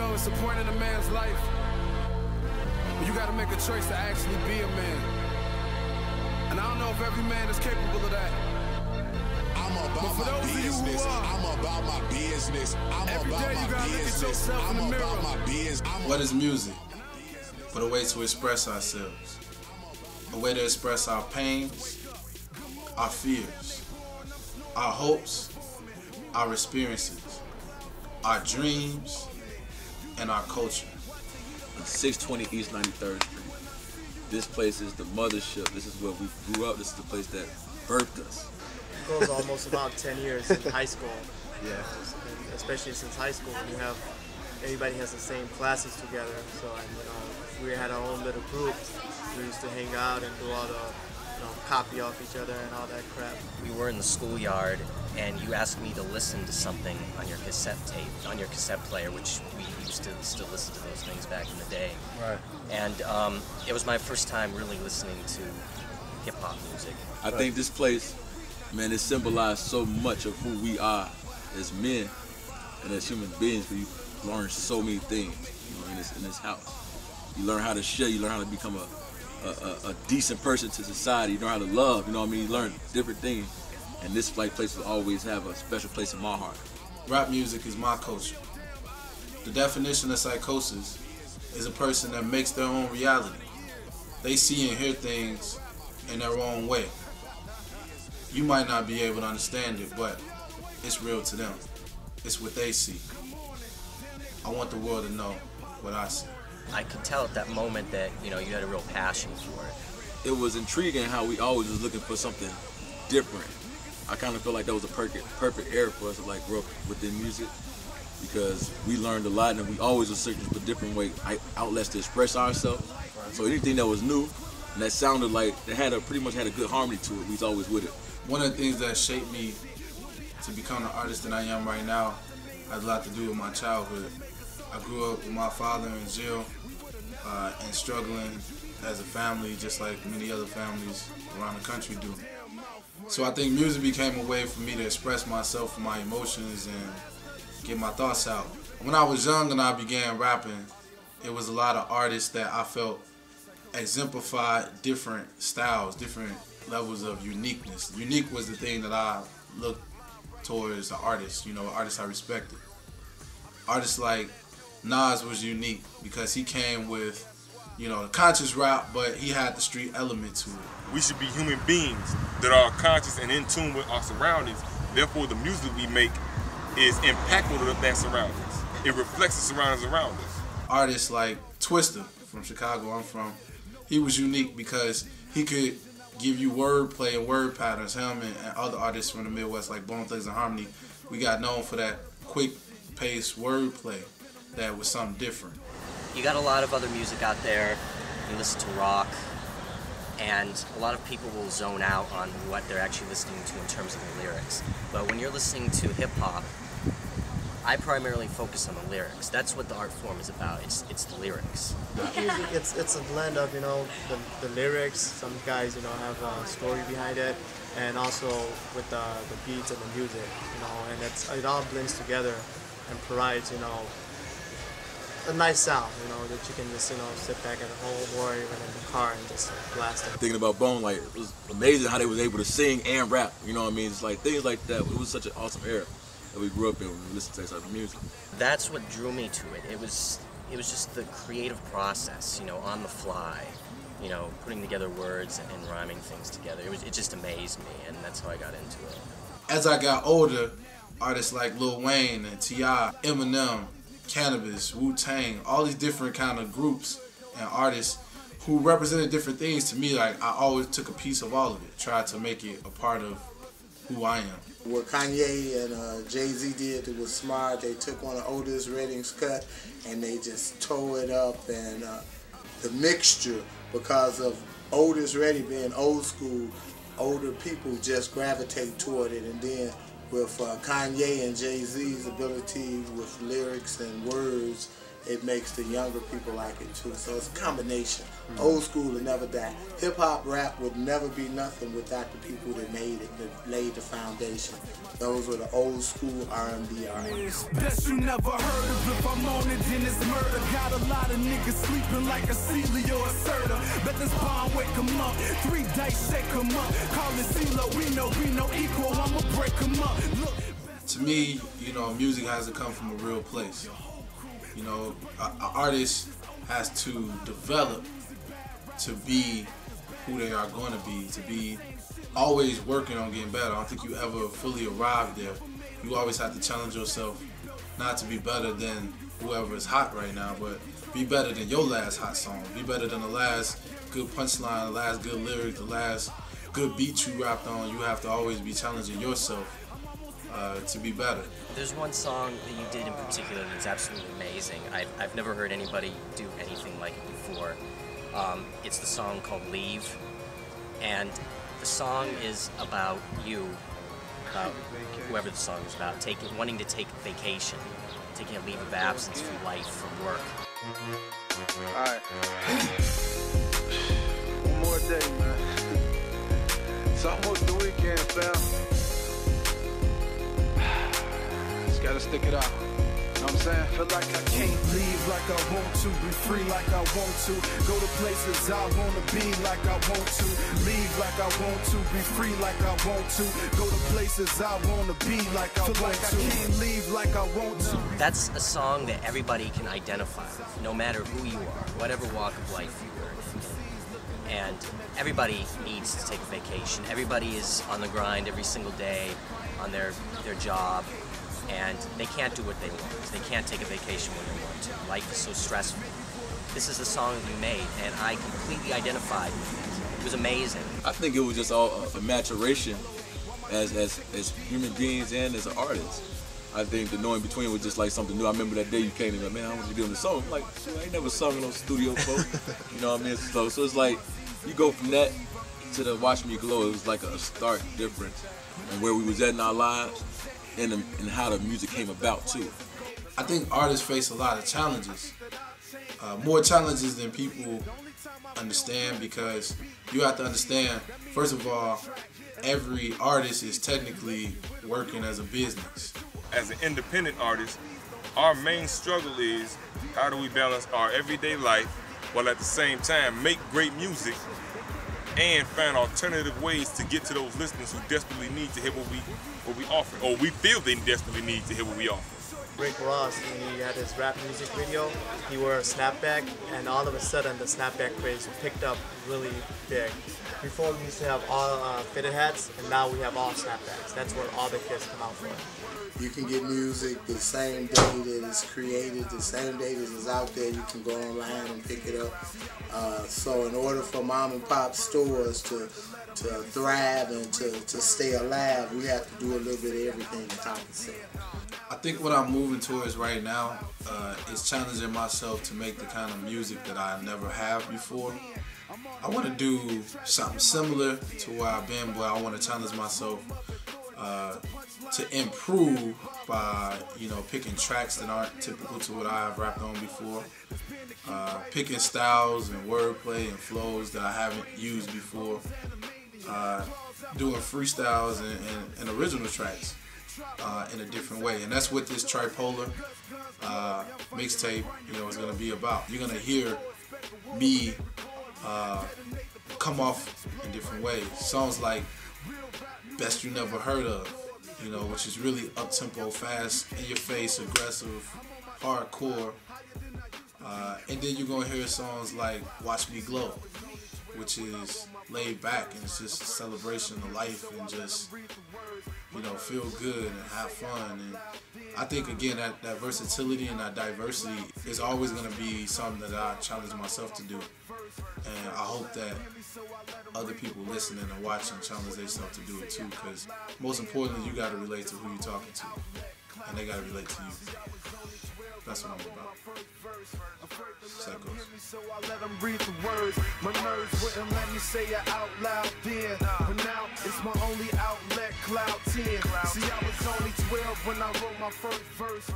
know, it's a point in a man's life where you gotta make a choice to actually be a man. And I don't know if every man is capable of that. I'm about my business. I'm about my business. I'm about my business. I'm about my business. What is music? But a way to express ourselves. A way to express our pains, our fears, our hopes, our experiences, our dreams, and our culture. 620 East 93rd Street. This place is the mothership. This is where we grew up. This is the place that birthed us. It goes almost about 10 years in high school. Yeah. And especially since high school, everybody has the same classes together. So, we had our own little group. We used to hang out and do all the, copy off each other and all that crap. We were in the schoolyard, and you asked me to listen to something on your cassette tape, on your cassette player, which we used to still listen to those things back in the day. Right. And it was my first time really listening to hip-hop music. I think this place, man, it symbolized so much of who we are as men and as human beings. We learn so many things, in this house. You learn how to share. You learn how to become a decent person to society. You learn how to love. You learn different things. And this place will always have a special place in my heart. Rap music is my culture. The definition of psychosis is a person that makes their own reality. They see and hear things in their own way. You might not be able to understand it, but it's real to them. It's what they see. I want the world to know what I see. I could tell at that moment that, you had a real passion for it. It was intriguing how we always was looking for something different. I kind of feel like that was a perfect era for us to grow up within music, because we learned a lot and we always were searching for different outlets to express ourselves. So anything that was new and that sounded like it pretty much had a good harmony to it, we was always with it. One of the things that shaped me to become the artist that I am right now has a lot to do with my childhood. I grew up with my father in jail and struggling as a family, just like many other families around the country do. So I think music became a way for me to express myself and my emotions and get my thoughts out. When I was young and I began rapping, it was a lot of artists that I felt exemplified different styles, different levels of uniqueness. Unique was the thing that I looked towards an artist, artists I respected. Artists like Nas was unique because he came with, the conscious rap, but he had the street element to it. We should be human beings that are conscious and in tune with our surroundings. Therefore, the music we make is impactful to that surroundings. It reflects the surroundings around us. Artists like Twista from Chicago, I'm from, he was unique because he could give you wordplay and word patterns. Him and other artists from the Midwest like Bone Thugs and Harmony, we got known for that quick-paced wordplay that was something different. You got a lot of other music out there. You listen to rock, and a lot of people will zone out on what they're actually listening to in terms of the lyrics. But when you're listening to hip-hop, I primarily focus on the lyrics. That's what the art form is about. It's the lyrics. Music, it's a blend of the lyrics. Some guys have a story behind it, and also with the beats and the music, and it all blends together and provides a nice sound, that you can just sit back at home or even in the car and just blast it. Thinking about Bone, it was amazing how they was able to sing and rap. It's like things like that. It was such an awesome era that we grew up in when we listened to that type of music. That's what drew me to it. It was just the creative process, on the fly, putting together words and rhyming things together. It just amazed me, and that's how I got into it. As I got older, artists like Lil Wayne and T.I., Eminem, Cannabis, Wu-Tang, all these different kind of groups and artists who represented different things to me, I always took a piece of all of it, tried to make it a part of who I am. What Kanye and Jay-Z did, it was smart. They took one of Otis Redding's cut and they just tore it up, and the mixture, because of Otis Redding being old school, older people just gravitate toward it, and then with Kanye and Jay-Z's ability with lyrics and words, it makes the younger people like it too. So it's a combination. Old school will never die. Hip hop rap would never be nothing without the people that made it, that laid the foundation. Those were the old school R&B artists. Best you never heard of. If I'm on it, then it's murder. Got a lot of niggas sleeping like a Celia or a Serta. Bet this bomb wake 'em up. 3 dice shake 'em up. Call it CeeLo, we know equal. I'ma break 'em up. Look. To me, you know, music has to come from a real place. You know, an artist has to develop to be who they are going to be always working on getting better. I don't think you ever fully arrive there. You always have to challenge yourself not to be better than whoever is hot right now, but be better than your last hot song. Be better than the last good punchline, the last good lyric, the last good beat you rapped on. You have to always be challenging yourself to be better. There's one song that you did in particular that's absolutely amazing. I've never heard anybody do anything like it before. It's the song called Leave, and the song is about you, about whoever the song is about, wanting to take vacation, taking a leave of absence from life, from work. Alright. One more day, man. It's almost the weekend, fam. Just gotta stick it out. You know what I'm saying? Feel like I can't leave like I want to, be free like I want to, go to places I want to be like I want to, leave like I want to, be free like I want to, go to places I want to be like I want to, I can't leave like I want to. That's a song that everybody can identify with, no matter who you are, whatever walk of life you are in. And everybody needs to take a vacation. Everybody is on the grind every single day on their job, and they can't do what they want. They can't take a vacation when they want to. Life is so stressful. This is the song that you made, and I completely identified with it. It was amazing. I think it was just all a maturation as human beings and as an artist. I think the knowing between was just like something new. I remember that day you came and like, man, I want you doing the song. I'm like, I ain't never sung in no studio before. You know what I mean? So it's like, you go from that to the Watch Me Glow. It was like a stark difference in where we was at in our lives and how the music came about too. I think artists face a lot of challenges. More challenges than people understand, because you have to understand, first of all, every artist is technically working as a business. As an independent artist, our main struggle is how do we balance our everyday life while at the same time make great music and find alternative ways to get to those listeners who desperately need to hear what we offer, or we feel they desperately need to hear what we offer. Rick Ross, when he had his rap music video, he wore a snapback, and all of a sudden the snapback craze picked up really big. Before we used to have all fitted hats, and now we have all snapbacks. That's where all the kids come out for. You can get music the same day that it's created, the same day that it's out there. You can go online and pick it up. So in order for mom and pop stores to thrive and to stay alive, we have to do a little bit of everything the top said. I think what I'm moving towards right now is challenging myself to make the kind of music that I never have before. I want to do something similar to where I've been, but I want to challenge myself to improve by, picking tracks that aren't typical to what I have rapped on before, picking styles and wordplay and flows that I haven't used before, doing freestyles and original tracks in a different way. And that's what this tripolar mixtape, is going to be about. You're going to hear me come off in different ways. Songs like Best You Never Heard Of, which is really up-tempo, fast, in-your-face, aggressive, hardcore. And then you're going to hear songs like Watch Me Glow, which is laid back, and it's just a celebration of life and just, feel good and have fun. And I think, again, that versatility and that diversity is always going to be something that I challenge myself to do. And I hope that other people listening and watching challenge themselves to do it too, because most importantly, you got to relate to who you're talking to, and they got to relate to you. That's what I'm about. Sycosis. So I let them read the words. My nerves wouldn't let me say it out loud then. But now it's my only outlet, Cloud 10. See, I was only 12 when I wrote my first verse.